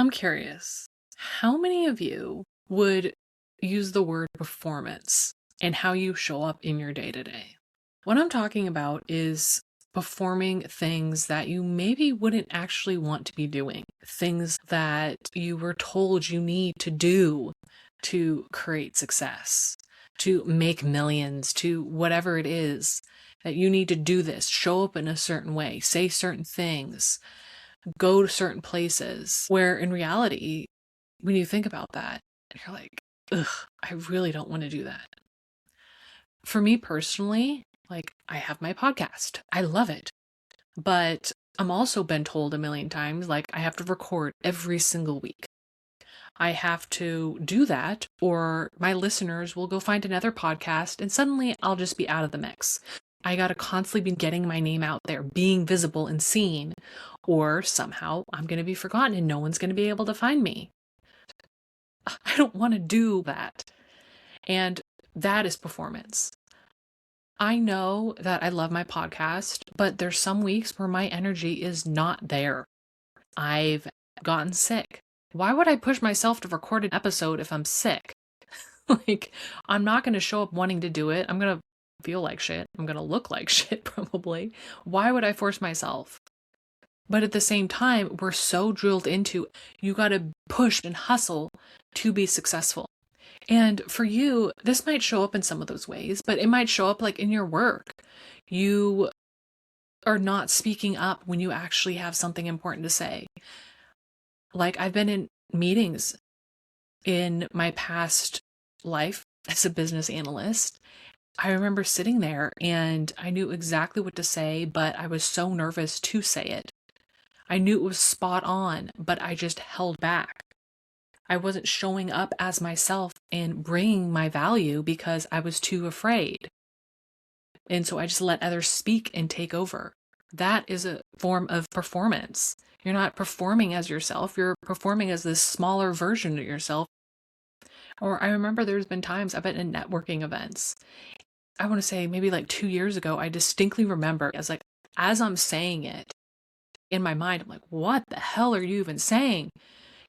I'm curious, how many of you would use the word performance and how you show up in your day to day? What I'm talking about is performing things that you maybe wouldn't actually want to be doing, things that you were told you need to do to create success, to make millions, to whatever it is that you need to do this, show up in a certain way, say certain things, go to certain places, where in reality, when you think about that, you're like, ugh, I really don't want to do that. For me personally, like, I have my podcast. I love it. But I'm also been told a million times, like, I have to record every single week. I have to do that, or my listeners will go find another podcast and suddenly I'll just be out of the mix. I got to constantly be getting my name out there, being visible and seen, or somehow I'm going to be forgotten and no one's going to be able to find me. I don't want to do that. And that is performance. I know that I love my podcast, but there's some weeks where my energy is not there. I've gotten sick. Why would I push myself to record an episode if I'm sick? Like, I'm not going to show up wanting to do it. I'm going to feel like shit. I'm going to look like shit, probably. Why would I force myself? But at the same time, we're so drilled into, you got to push and hustle to be successful. And for you, this might show up in some of those ways, but it might show up like in your work. You are not speaking up when you actually have something important to say. Like, I've been in meetings in my past life as a business analyst. I remember sitting there and I knew exactly what to say, but I was so nervous to say it. I knew it was spot on, but I just held back. I wasn't showing up as myself and bringing my value because I was too afraid. And so I just let others speak and take over. That is a form of performance. You're not performing as yourself. You're performing as this smaller version of yourself. Or I remember there's been times I've been in networking events. I want to say maybe like 2 years ago, I distinctly remember as I'm saying it in my mind, I'm like, what the hell are you even saying?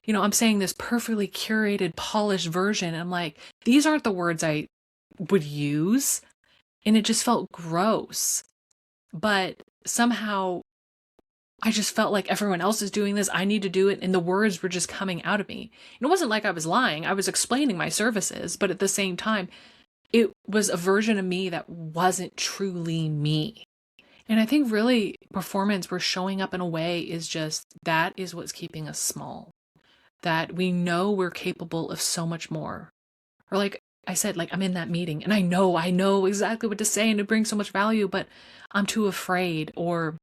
You know, I'm saying this perfectly curated, polished version. And I'm like, these aren't the words I would use. And it just felt gross. But somehow I just felt like everyone else is doing this. I need to do it. And the words were just coming out of me. And it wasn't like I was lying. I was explaining my services. But at the same time, it was a version of me that wasn't truly me. And I think really performance, we're showing up in a way is just, that is what's keeping us small. That we know we're capable of so much more. Or like I said, like I'm in that meeting and I know exactly what to say and it brings so much value, but I'm too afraid. Or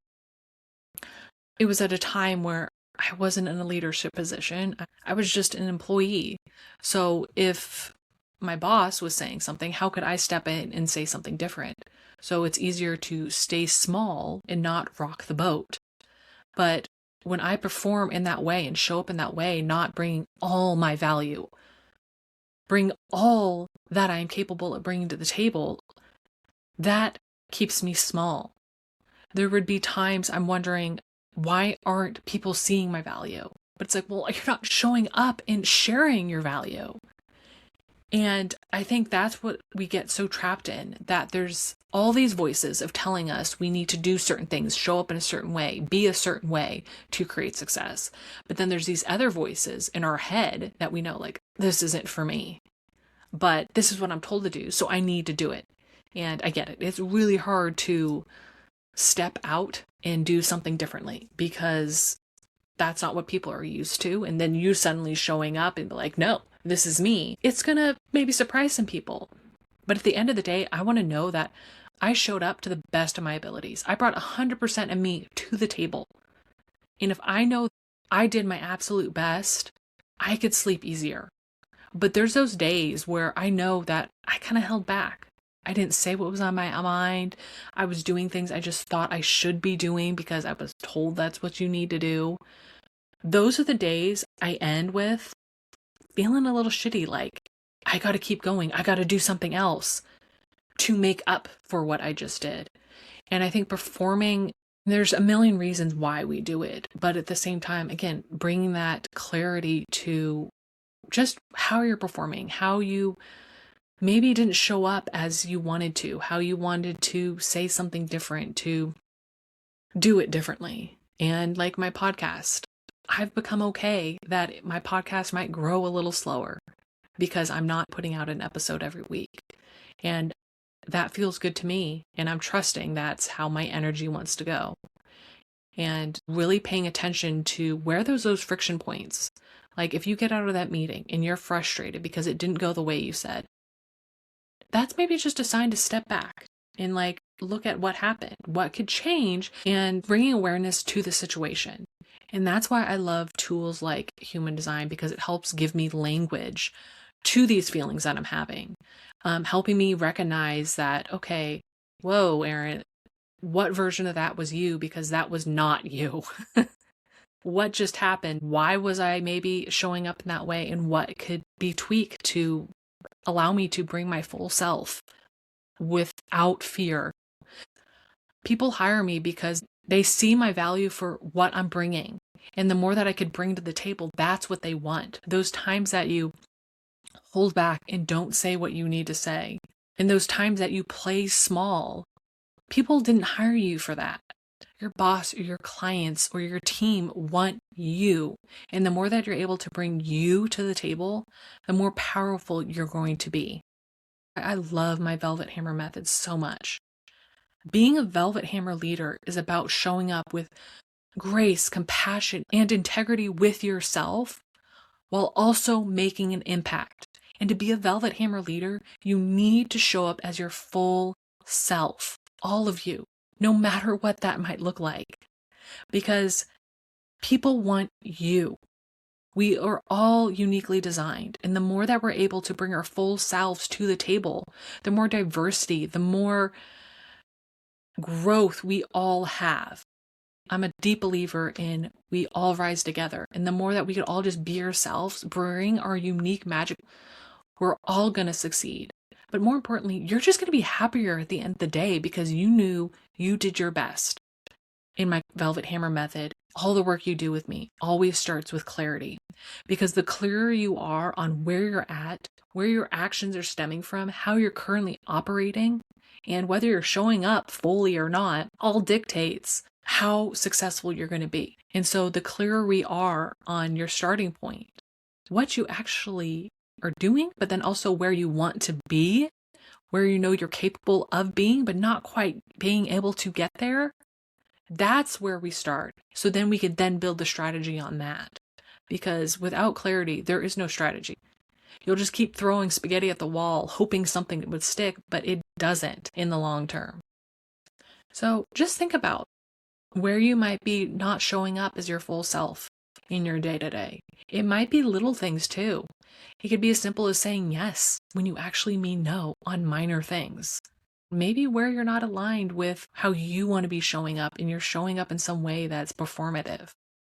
it was at a time where I wasn't in a leadership position. I was just an employee. So if my boss was saying something, how could I step in and say something different? So it's easier to stay small and not rock the boat. But when I perform in that way and show up in that way, not bringing all my value, bring all that I am capable of bringing to the table, that keeps me small. There would be times I'm wondering, why aren't people seeing my value? But it's like, well, you're not showing up and sharing your value. And I think that's what we get so trapped in, that there's all these voices of telling us we need to do certain things, show up in a certain way, be a certain way to create success. But then there's these other voices in our head that we know, like, this isn't for me, but this is what I'm told to do, so I need to do it. And I get it. It's really hard to step out and do something differently because that's not what people are used to. And then you suddenly showing up and be like, no, this is me. It's going to maybe surprise some people. But at the end of the day, I want to know that I showed up to the best of my abilities. I brought 100% of me to the table. And if I know I did my absolute best, I could sleep easier. But there's those days where I know that I kind of held back. I didn't say what was on my mind. I was doing things I just thought I should be doing because I was told that's what you need to do. Those are the days I end with feeling a little shitty, like, I got to keep going. I got to do something else to make up for what I just did. And I think performing There's a million reasons why we do it, but at the same time, again, bringing that clarity to just how you're performing, how you maybe didn't show up as you wanted to, how you wanted to say something different, to do it differently. And like my podcast, I've become okay that my podcast might grow a little slower because I'm not putting out an episode every week. And that feels good to me. And I'm trusting that's how my energy wants to go. And really paying attention to where those friction points. Like if you get out of that meeting and you're frustrated because it didn't go the way you said, that's maybe just a sign to step back and like look at what happened, what could change, and bringing awareness to the situation. And that's why I love tools like human design, because it helps give me language to these feelings that I'm having, helping me recognize that, okay, whoa, Erin, what version of that was you? Because that was not you. What just happened? Why was I maybe showing up in that way? And what could be tweaked to allow me to bring my full self without fear? People hire me because they see my value for what I'm bringing. And the more that I could bring to the table, that's what they want. Those times that you hold back and don't say what you need to say, and those times that you play small, people didn't hire you for that. Your boss or your clients or your team want you. And the more that you're able to bring you to the table, the more powerful you're going to be. I love my Velvet Hammer method so much. Being a Velvet Hammer leader is about showing up with grace, compassion, and integrity with yourself while also making an impact. And to be a Velvet Hammer leader, you need to show up as your full self, all of you, no matter what that might look like, because people want you. We are all uniquely designed. And the more that we're able to bring our full selves to the table, the more diversity, the more growth we all have. I'm a deep believer in we all rise together. And the more that we could all just be ourselves, bring our unique magic, we're all going to succeed. But more importantly, you're just going to be happier at the end of the day because you knew you did your best. In my Velvet Hammer method, all the work you do with me always starts with clarity, because the clearer you are on where you're at, where your actions are stemming from, how you're currently operating, and whether you're showing up fully or not, all dictates how successful you're going to be. And so the clearer we are on your starting point, what you actually are doing, but then also where you want to be, where you know you're capable of being, but not quite being able to get there, that's where we start. So then we could then build the strategy on that. Because without clarity, there is no strategy. You'll just keep throwing spaghetti at the wall, hoping something would stick, but it doesn't in the long term. So just think about where you might be not showing up as your full self in your day-to-day. It might be little things too. It could be as simple as saying yes when you actually mean no on minor things. Maybe where you're not aligned with how you want to be showing up and you're showing up in some way that's performative.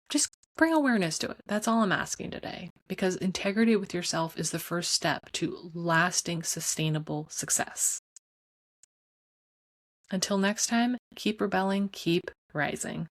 Just bring awareness to it. That's all I'm asking today, because integrity with yourself is the first step to lasting, sustainable success. Until next time, keep rebelling, keep rising.